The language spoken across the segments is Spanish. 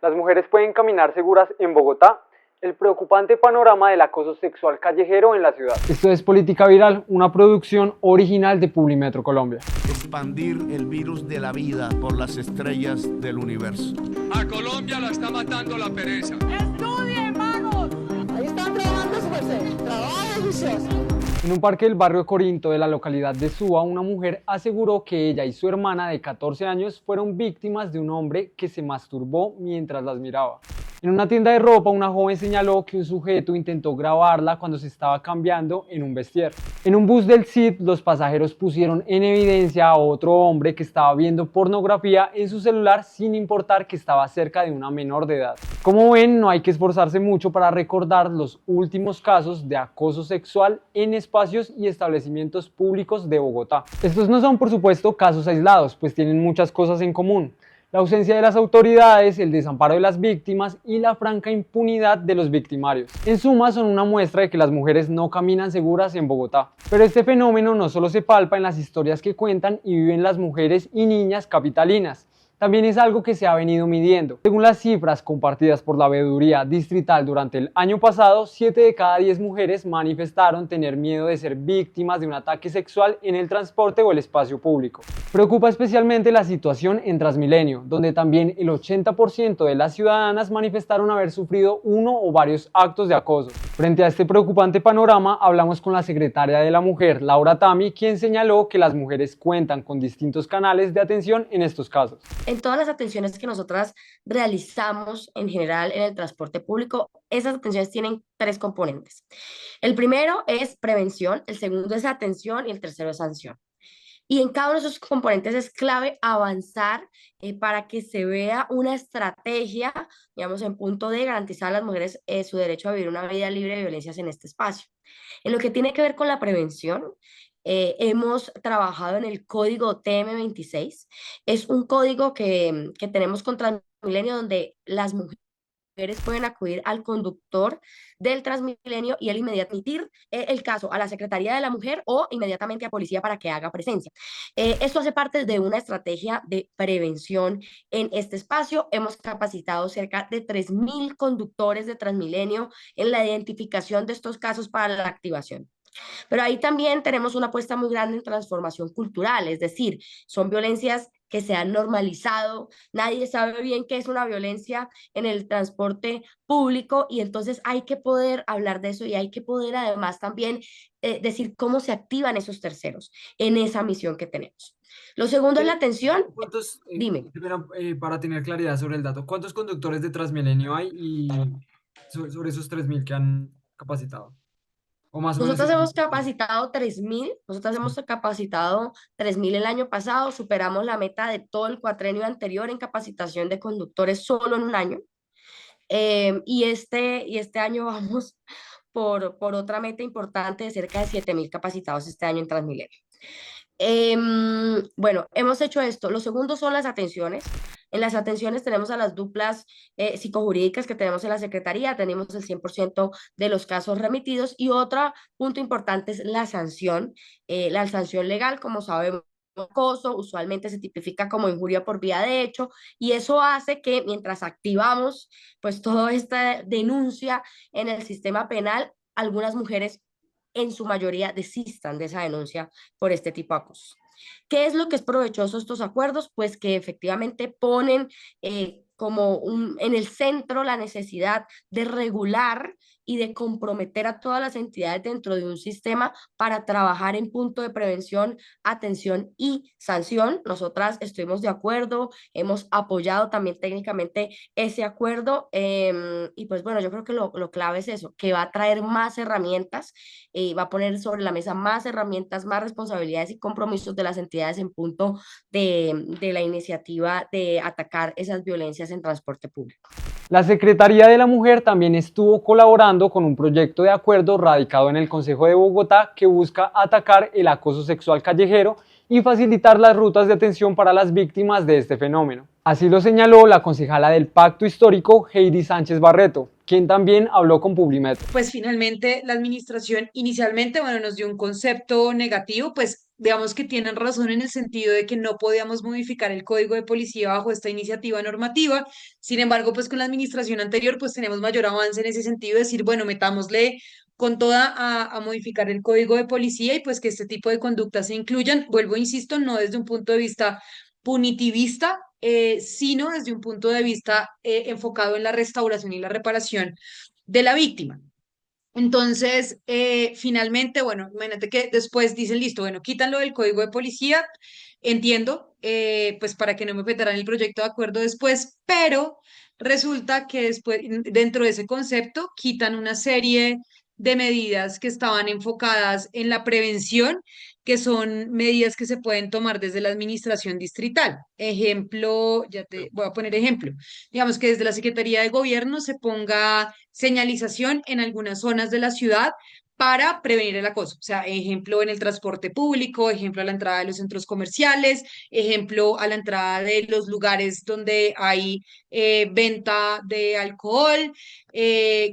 Las mujeres pueden caminar seguras en Bogotá. El preocupante panorama del acoso sexual callejero en la ciudad. Esto es Política Viral, una producción original de Publimetro Colombia. Expandir el virus de la vida por las estrellas del universo. A Colombia la está matando la pereza. ¡Estudien, vagos! Ahí están trabajando su merced. Trabajen, juiciosos. En un parque del barrio Corinto de la localidad de Suba, una mujer aseguró que ella y su hermana de 14 años fueron víctimas de un hombre que se masturbó mientras las miraba. En una tienda de ropa, una joven señaló que un sujeto intentó grabarla cuando se estaba cambiando en un vestier. En un bus del CID, los pasajeros pusieron en evidencia a otro hombre que estaba viendo pornografía en su celular sin importar que estaba cerca de una menor de edad. Como ven, no hay que esforzarse mucho para recordar los últimos casos de acoso sexual en espacios y establecimientos públicos de Bogotá. Estos no son, por supuesto, casos aislados, pues tienen muchas cosas en común. La ausencia de las autoridades, el desamparo de las víctimas y la franca impunidad de los victimarios. En suma, son una muestra de que las mujeres no caminan seguras en Bogotá. Pero este fenómeno no solo se palpa en las historias que cuentan y viven las mujeres y niñas capitalinas. También es algo que se ha venido midiendo. Según las cifras compartidas por la Veeduría Distrital durante el año pasado, 7 de cada 10 mujeres manifestaron tener miedo de ser víctimas de un ataque sexual en el transporte o el espacio público. Preocupa especialmente la situación en Transmilenio, donde también el 80% de las ciudadanas manifestaron haber sufrido uno o varios actos de acoso. Frente a este preocupante panorama, hablamos con la secretaria de la Mujer, Laura Tami, quien señaló que las mujeres cuentan con distintos canales de atención en estos casos. En todas las atenciones que nosotras realizamos en general en el transporte público, esas atenciones tienen 3 componentes. El primero es prevención, el segundo es atención y el tercero es sanción. Y en cada uno de esos componentes es clave avanzar para que se vea una estrategia, digamos, en punto de garantizar a las mujeres su derecho a vivir una vida libre de violencias en este espacio. En lo que tiene que ver con la prevención, hemos trabajado en el código TM26. Es un código que tenemos con Transmilenio donde las mujeres pueden acudir al conductor del Transmilenio y él inmediatamente emitir el caso a la Secretaría de la Mujer o inmediatamente a policía para que haga presencia. Esto hace parte de una estrategia de prevención en este espacio. Hemos capacitado cerca de 3.000 conductores de Transmilenio en la identificación de estos casos para la activación. Pero ahí también tenemos una apuesta muy grande en transformación cultural, es decir, son violencias que se han normalizado, nadie sabe bien qué es una violencia en el transporte público y entonces hay que poder hablar de eso y hay que poder además también decir cómo se activan esos terceros en esa misión que tenemos. Lo segundo es la atención. ¿Cuántos, Dime. para tener claridad sobre el dato, cuántos conductores de Transmilenio hay y sobre esos 3.000 que han capacitado? O más o menos. Nosotros hemos capacitado 3.000, nosotros hemos capacitado 3.000 el año pasado, superamos la meta de todo el cuatrenio anterior en capacitación de conductores solo en un año. Y este año vamos por otra meta importante de cerca de 7.000 capacitados este año en Transmilenio. Bueno, hemos hecho esto. Lo segundo son las atenciones. En las atenciones tenemos a las duplas psicojurídicas que tenemos en la Secretaría, tenemos el 100% de los casos remitidos y otro punto importante es la sanción legal, como sabemos. Acoso usualmente se tipifica como injuria por vía de hecho y eso hace que mientras activamos pues toda esta denuncia en el sistema penal, algunas mujeres en su mayoría desistan de esa denuncia por este tipo de acosos. ¿Qué es lo que es provechoso estos acuerdos? Pues que efectivamente ponen en el centro la necesidad de regular y de comprometer a todas las entidades dentro de un sistema para trabajar en punto de prevención, atención y sanción. Nosotras estuvimos de acuerdo, hemos apoyado también técnicamente ese acuerdo y pues bueno, yo creo que lo clave es eso, que va a traer más herramientas va a poner sobre la mesa más herramientas, más responsabilidades y compromisos de las entidades en punto de la iniciativa de atacar esas violencias en transporte público. La Secretaría de la Mujer también estuvo colaborando con un proyecto de acuerdo radicado en el Consejo de Bogotá que busca atacar el acoso sexual callejero y facilitar las rutas de atención para las víctimas de este fenómeno. Así lo señaló la concejala del Pacto Histórico, Heidi Sánchez Barreto, quien también habló con Publimetro. Pues finalmente la administración inicialmente, bueno, nos dio un concepto negativo, pues digamos que tienen razón en el sentido de que no podíamos modificar el código de policía bajo esta iniciativa normativa. Sin embargo, pues con la administración anterior, pues tenemos mayor avance en ese sentido, decir, bueno, metámosle con toda a modificar el código de policía y pues que este tipo de conductas se incluyan. Vuelvo, insisto, no desde un punto de vista punitivista, sino desde un punto de vista enfocado en la restauración y la reparación de la víctima. Entonces, finalmente, bueno, imagínate que después dicen, listo, bueno, quítanlo del código de policía, entiendo, pues para que no me petaran el proyecto de acuerdo después, pero resulta que después, dentro de ese concepto, quitan una serie de medidas que estaban enfocadas en la prevención, que son medidas que se pueden tomar desde la administración distrital. Ejemplo, ya te voy a poner ejemplo. Digamos que desde la Secretaría de Gobierno se ponga señalización en algunas zonas de la ciudad para prevenir el acoso. O sea, ejemplo en el transporte público, ejemplo a la entrada de los centros comerciales, ejemplo a la entrada de los lugares donde hay venta de alcohol.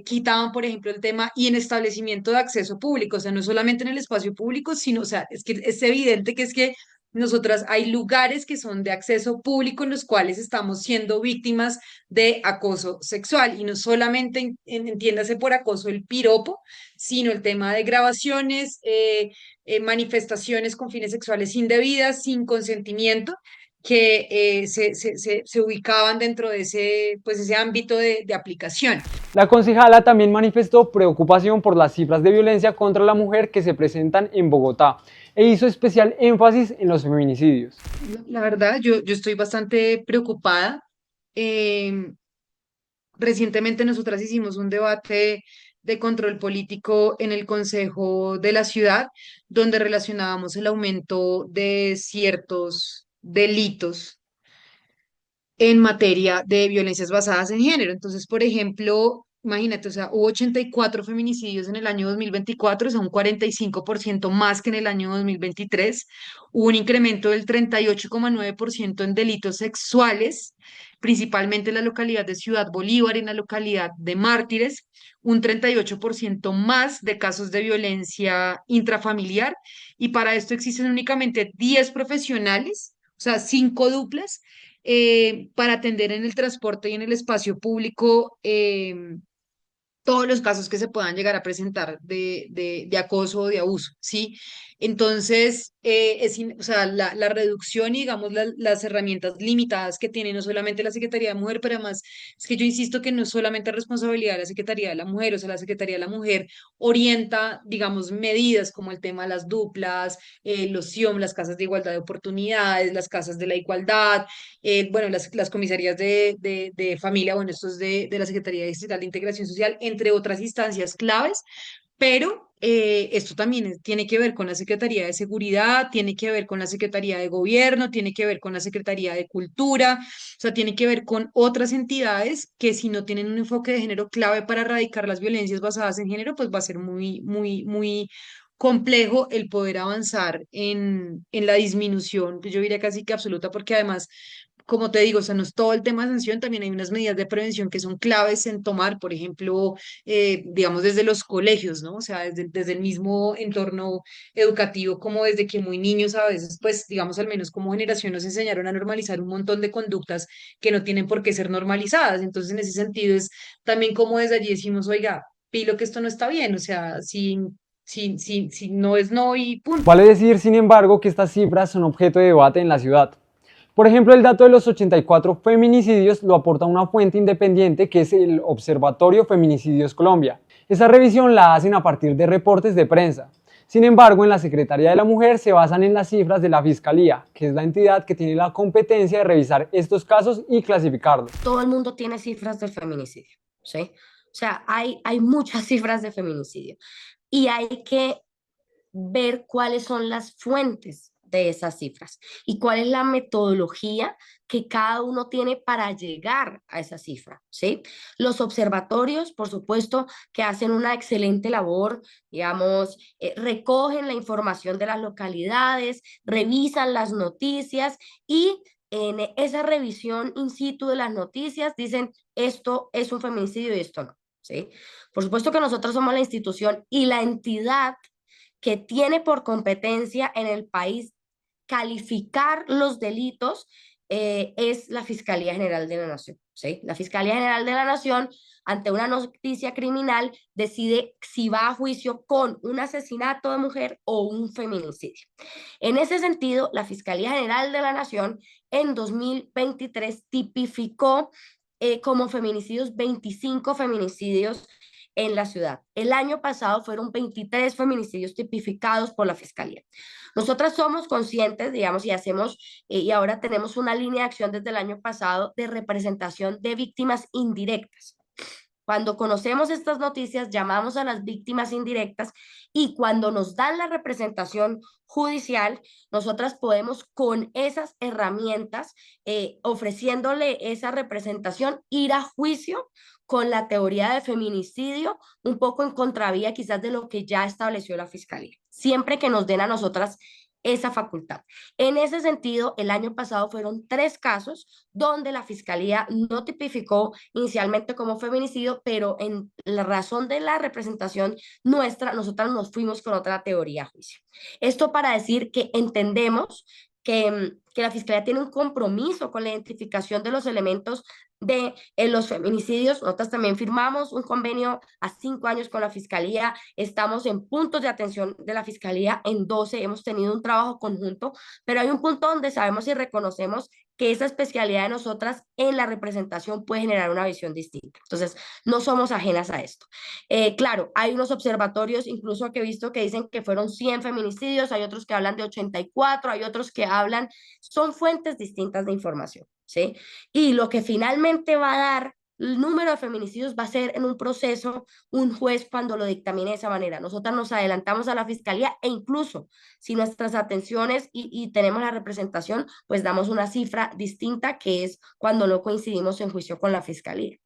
Quitaban, por ejemplo, el tema y en establecimiento de acceso público, o sea, no solamente en el espacio público, sino, o sea, es que es evidente que es que nosotras hay lugares que son de acceso público en los cuales estamos siendo víctimas de acoso sexual y no solamente entiéndase por acoso el piropo, sino el tema de grabaciones, manifestaciones con fines sexuales indebidas, sin consentimiento, que se ubicaban dentro de ese, pues ese ámbito de aplicación. La concejala también manifestó preocupación por las cifras de violencia contra la mujer que se presentan en Bogotá e hizo especial énfasis en los feminicidios. La verdad, yo estoy bastante preocupada. Eh, Recientemente nosotras hicimos un debate de control político en el Consejo de la Ciudad, donde relacionábamos el aumento de ciertos delitos en materia de violencias basadas en género. Entonces, por ejemplo, imagínate, o sea, hubo 84 feminicidios en el año 2024, o sea, un 45% más que en el año 2023. Hubo un incremento del 38,9% en delitos sexuales, principalmente en la localidad de Ciudad Bolívar y en la localidad de Mártires, un 38% más de casos de violencia intrafamiliar, y para esto existen únicamente 10 profesionales, o sea, 5 duplas para atender en el transporte y en el espacio público todos los casos que se puedan llegar a presentar de acoso o de abuso, ¿sí? Entonces, o sea, la reducción y, digamos, las herramientas limitadas que tiene no solamente la Secretaría de Mujer, pero además es que yo insisto que no es solamente responsabilidad de la Secretaría de la Mujer, o sea, la Secretaría de la Mujer orienta, digamos, medidas como el tema de las duplas, los SIOM, las casas de igualdad de oportunidades, las casas de la igualdad, bueno, las comisarías de familia, bueno, esto es de la Secretaría Distrital de Integración Social, entre otras instancias claves, pero esto también tiene que ver con la Secretaría de Seguridad, tiene que ver con la Secretaría de Gobierno, tiene que ver con la Secretaría de Cultura, o sea, tiene que ver con otras entidades que si no tienen un enfoque de género clave para erradicar las violencias basadas en género, pues va a ser muy, muy, muy complejo el poder avanzar en la disminución, pues yo diría casi que absoluta, porque además como te digo, o sea, no es todo el tema de sanción, también hay unas medidas de prevención que son claves en tomar, por ejemplo, digamos, desde los colegios, ¿no? O sea, desde el mismo entorno educativo, como desde que muy niños a veces, pues, digamos, al menos como generación nos enseñaron a normalizar un montón de conductas que no tienen por qué ser normalizadas. Entonces, en ese sentido es también como desde allí decimos, oiga, pilo que esto no está bien, o sea, si no es no y punto. Vale decir, sin embargo, que estas cifras son objeto de debate en la ciudad. Por ejemplo, el dato de los 84 feminicidios lo aporta una fuente independiente que es el Observatorio Feminicidios Colombia. Esa revisión la hacen a partir de reportes de prensa. Sin embargo, en la Secretaría de la Mujer se basan en las cifras de la Fiscalía, que es la entidad que tiene la competencia de revisar estos casos y clasificarlos. Todo el mundo tiene cifras del feminicidio, ¿sí? O sea, hay muchas cifras de feminicidio y hay que ver cuáles son las fuentes de esas cifras y cuál es la metodología que cada uno tiene para llegar a esa cifra, ¿sí? Los observatorios, por supuesto, que hacen una excelente labor, digamos, recogen la información de las localidades, revisan las noticias y en esa revisión in situ de las noticias dicen esto es un feminicidio y esto no, ¿sí? Por supuesto que nosotros somos la institución y la entidad que tiene por competencia en el país calificar los delitos es la Fiscalía General de la Nación, ¿sí? La Fiscalía General de la Nación, ante una noticia criminal, decide si va a juicio con un asesinato de mujer o un feminicidio. En ese sentido, la Fiscalía General de la Nación en 2023 tipificó como feminicidios 25 feminicidios en la ciudad. El año pasado fueron 23 feminicidios tipificados por la Fiscalía. Nosotras somos conscientes, digamos, y hacemos, y ahora tenemos una línea de acción desde el año pasado de representación de víctimas indirectas. Cuando conocemos estas noticias, llamamos a las víctimas indirectas y cuando nos dan la representación judicial, nosotras podemos con esas herramientas, ofreciéndole esa representación, ir a juicio con la teoría de feminicidio, un poco en contravía quizás de lo que ya estableció la Fiscalía, siempre que nos den a nosotras esa facultad. En ese sentido, el año pasado fueron 3 casos donde la Fiscalía no tipificó inicialmente como feminicidio, pero en la razón de la representación nuestra, nosotras nos fuimos con otra teoría a juicio. Esto para decir que entendemos que la Fiscalía tiene un compromiso con la identificación de los elementos de los feminicidios. Nosotros también firmamos un convenio a 5 años con la Fiscalía, estamos en puntos de atención de la Fiscalía en 12, hemos tenido un trabajo conjunto, pero hay un punto donde sabemos y reconocemos que esa especialidad de nosotras en la representación puede generar una visión distinta. Entonces, no somos ajenas a esto. Claro, hay unos observatorios incluso que he visto que dicen que fueron 100 feminicidios, hay otros que hablan de 84, hay otros que hablan, son fuentes distintas de información, ¿sí? Y lo que finalmente va a dar el número de feminicidios va a ser en un proceso, un juez cuando lo dictamine de esa manera. Nosotras nos adelantamos a la Fiscalía e incluso si nuestras atenciones y tenemos la representación, pues damos una cifra distinta que es cuando no coincidimos en juicio con la Fiscalía.